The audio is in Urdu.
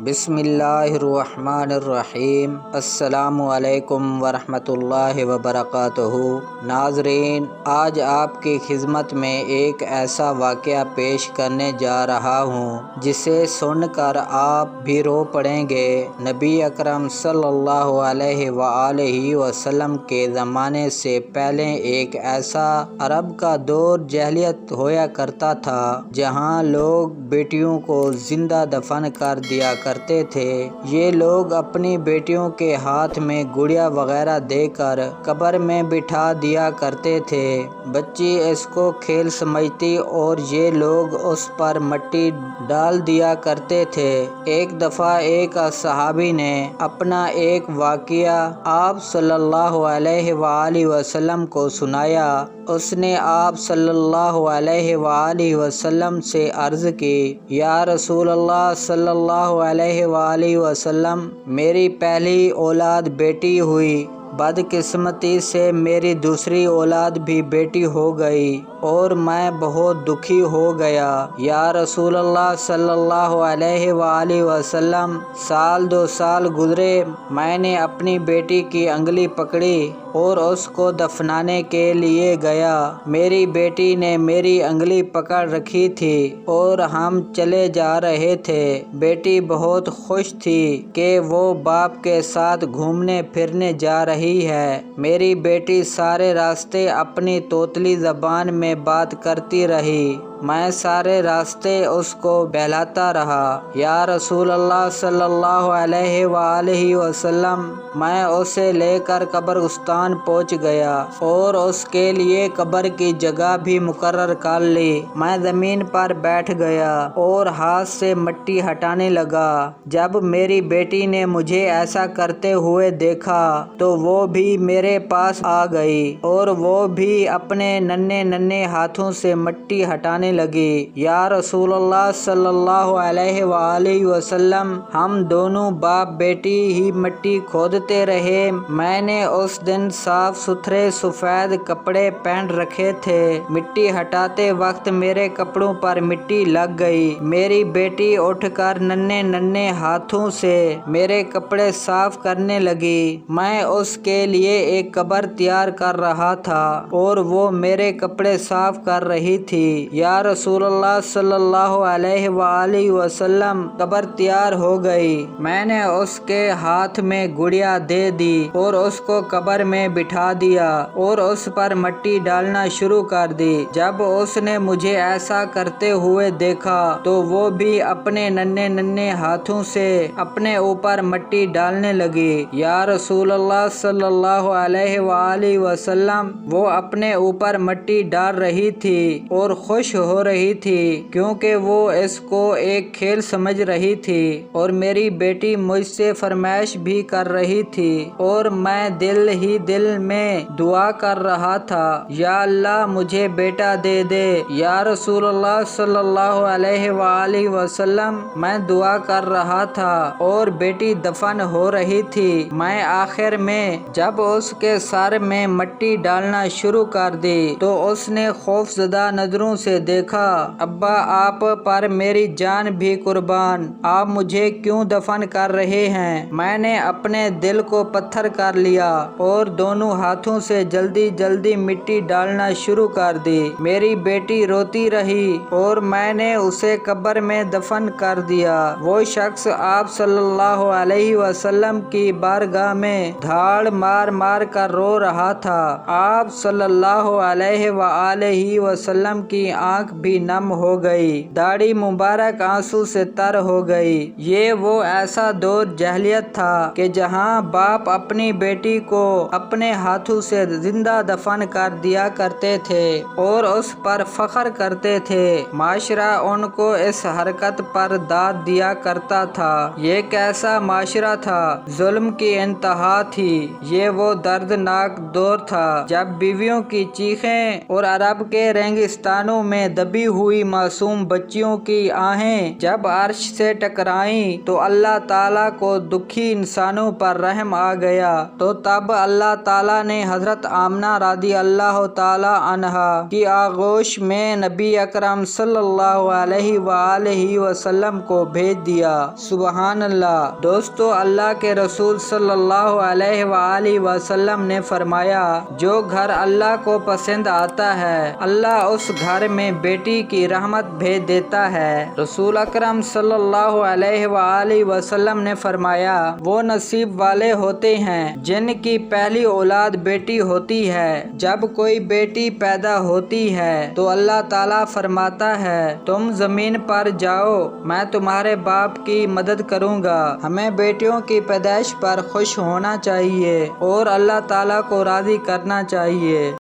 بسم اللہ الرحمن الرحیم۔ السلام علیکم ورحمۃ اللہ وبرکاتہ۔ ناظرین، آج آپ کی خدمت میں ایک ایسا واقعہ پیش کرنے جا رہا ہوں جسے سن کر آپ بھی رو پڑیں گے۔ نبی اکرم صلی اللہ علیہ وآلہ وسلم کے زمانے سے پہلے ایک ایسا عرب کا دور جاہلیت ہوا کرتا تھا جہاں لوگ بیٹیوں کو زندہ دفن کر دیا کرتے تھے۔ یہ لوگ اپنی بیٹیوں کے ہاتھ میں گڑیا وغیرہ دے کر قبر میں بٹھا دیا کرتے تھے۔ بچی اس کو کھیل سمجھتی اور یہ لوگ اس پر مٹی ڈال دیا کرتے تھے۔ ایک دفعہ ایک صحابی نے اپنا ایک واقعہ آپ صلی اللہ علیہ وآلہ وسلم کو سنایا۔ اس نے آپ صلی اللہ علیہ وآلہ وسلم سے عرض کی، یا رسول اللہ صلی اللہ علیہ وآلہ وسلم، میری پہلی اولاد بیٹی ہوئی، بدقسمتی سے میری دوسری اولاد بھی بیٹی ہو گئی اور میں بہت دکھی ہو گیا۔ یا رسول اللہ صلی اللہ علیہ وآلہ وسلم، سال 2 سال گزرے، میں نے اپنی بیٹی کی انگلی پکڑی اور اس کو دفنانے کے لیے گیا۔ میری بیٹی نے میری انگلی پکڑ رکھی تھی اور ہم چلے جا رہے تھے۔ بیٹی بہت خوش تھی کہ وہ باپ کے ساتھ گھومنے پھرنے جا رہی ہے۔ میری بیٹی سارے راستے اپنی توتلی زبان میں بات کرتی رہی۔ میں سارے راستے اس کو بہلاتا رہا۔ یا رسول اللہ صلی اللہ علیہ وآلہ وسلم، میں اسے لے کر قبرستان پہنچ گیا اور اس کے لیے قبر کی جگہ بھی مقرر کر لی۔ میں زمین پر بیٹھ گیا اور ہاتھ سے مٹی ہٹانے لگا۔ جب میری بیٹی نے مجھے ایسا کرتے ہوئے دیکھا تو وہ بھی میرے پاس آ گئی اور وہ بھی اپنے ننھے ہاتھوں سے مٹی ہٹانے لگی۔ یا رسول اللہ صلی اللہ علیہ وآلہ وسلم، ہم دونوں باپ بیٹی ہی مٹی کھودتے رہے۔ میں نے اس دن صاف ستھرے سفید کپڑے پہن رکھے تھے۔ مٹی ہٹاتے وقت میرے کپڑوں پر مٹی لگ گئی۔ میری بیٹی اٹھ کر ننھے ہاتھوں سے میرے کپڑے صاف کرنے لگی۔ میں اس کے لیے ایک قبر تیار کر رہا تھا اور وہ میرے کپڑے صاف کر رہی تھی۔ یا رسول اللہ صلی اللہ علیہ وآلہ وسلم، قبر تیار ہو گئی۔ میں نے اس کے ہاتھ میں گڑیا دے دی اور اس کو قبر میں بٹھا دیا اور اس پر مٹی ڈالنا شروع کر دی۔ جب اس نے مجھے ایسا کرتے ہوئے دیکھا تو وہ بھی اپنے ننھے ہاتھوں سے اپنے اوپر مٹی ڈالنے لگی۔ یا رسول اللہ صلی اللہ علیہ وآلہ وسلم، وہ اپنے اوپر مٹی ڈال رہی تھی اور خوش ہو رہی تھی کیونکہ وہ اس کو ایک کھیل سمجھ رہی تھی اور میری بیٹی مجھ سے فرمائش بھی کر رہی تھی اور میں دل ہی دل میں دعا کر رہا تھا، یا اللہ مجھے بیٹا دے دے۔ یا رسول اللہ صلی اللہ علیہ وآلہ وسلم، میں دعا کر رہا تھا اور بیٹی دفن ہو رہی تھی۔ میں آخر میں جب اس کے سر میں مٹی ڈالنا شروع کر دی تو اس نے خوف زدہ نظروں سے دیکھا، ابا آپ پر میری جان بھی قربان، آپ مجھے کیوں دفن کر رہے ہیں؟ میں نے اپنے دل کو پتھر کر لیا اور دونوں ہاتھوں سے جلدی مٹی ڈالنا شروع کر دی۔ میری بیٹی روتی رہی اور میں نے اسے قبر میں دفن کر دیا۔ وہ شخص آپ صلی اللہ علیہ وسلم کی بارگاہ میں دھاڑ مار کر رو رہا تھا۔ آپ صلی اللہ علیہ وآلہ وسلم کی آنکھ بھی نم ہو گئی، داڑھی مبارک آنسو سے تر ہو گئی۔ یہ وہ ایسا دور جاہلیت تھا کہ جہاں باپ اپنی بیٹی کو اپنے ہاتھوں سے زندہ دفن کر دیا کرتے تھے اور اس پر فخر کرتے تھے۔ معاشرہ ان کو اس حرکت پر داد دیا کرتا تھا۔ یہ کیسا معاشرہ تھا، ظلم کی انتہا تھی۔ یہ وہ دردناک دور تھا جب بیویوں کی چیخیں اور عرب کے ریگستانوں میں دبی ہوئی معصوم بچیوں کی آہیں جب عرش سے ٹکرائیں تو اللہ تعالیٰ کو دکھی انسانوں پر رحم آ گیا، تو تب اللہ تعالیٰ نے حضرت آمنہ رضی اللہ تعالیٰ عنہا کی آغوش میں نبی اکرم صلی اللہ علیہ وآلہ وسلم کو بھیج دیا۔ سبحان اللہ۔ دوستو، اللہ کے رسول صلی اللہ علیہ وآلہ وسلم نے فرمایا، جو گھر اللہ کو پسند آتا ہے اللہ اس گھر میں بیٹی کی رحمت بھیج دیتا ہے۔ رسول اکرم صلی اللہ علیہ وآلہ وسلم نے فرمایا، وہ نصیب والے ہوتے ہیں جن کی پہلی اولاد بیٹی ہوتی ہے۔ جب کوئی بیٹی پیدا ہوتی ہے تو اللہ تعالیٰ فرماتا ہے، تم زمین پر جاؤ، میں تمہارے باپ کی مدد کروں گا۔ ہمیں بیٹیوں کی پیدائش پر خوش ہونا چاہیے اور اللہ تعالیٰ کو راضی کرنا چاہیے۔